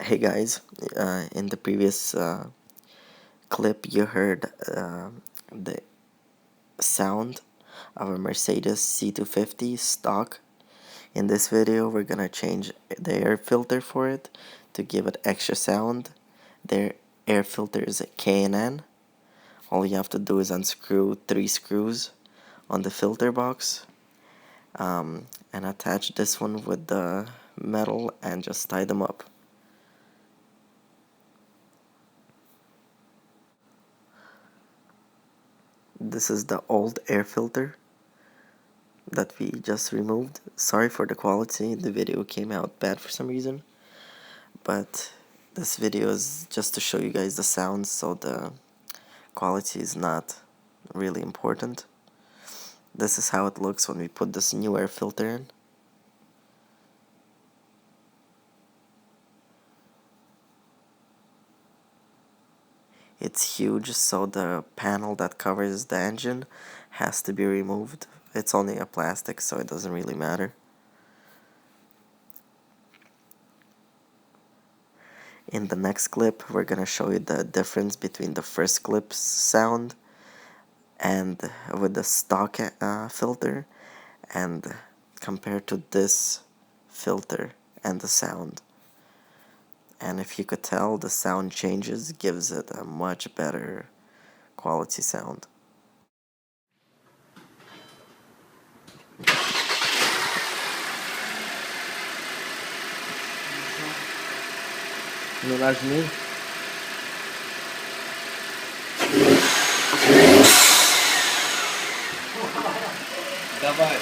Hey guys, in the previous clip you heard the sound of a Mercedes C250 stock. In this video we're gonna change the air filter for it to give it extra sound. Their air filter is a K&N. All you have to do is unscrew 3 screws on the filter box and attach this one with the metal and just tie them up. This is the old air filter that we just removed. Sorry for the quality, the video came out bad for some reason, but this video is just to show you guys the sounds, so the quality is not really important. This is how it looks when we put this new air filter in. It's huge, so the panel that covers the engine has to be removed. It's only a plastic, so it doesn't really matter. In the next clip, we're gonna show you the difference between the first clip's sound and with the stock filter, and compared to this filter and the sound. And if you could tell, the sound changes, gives it a much better quality sound. Не нажми. Давай.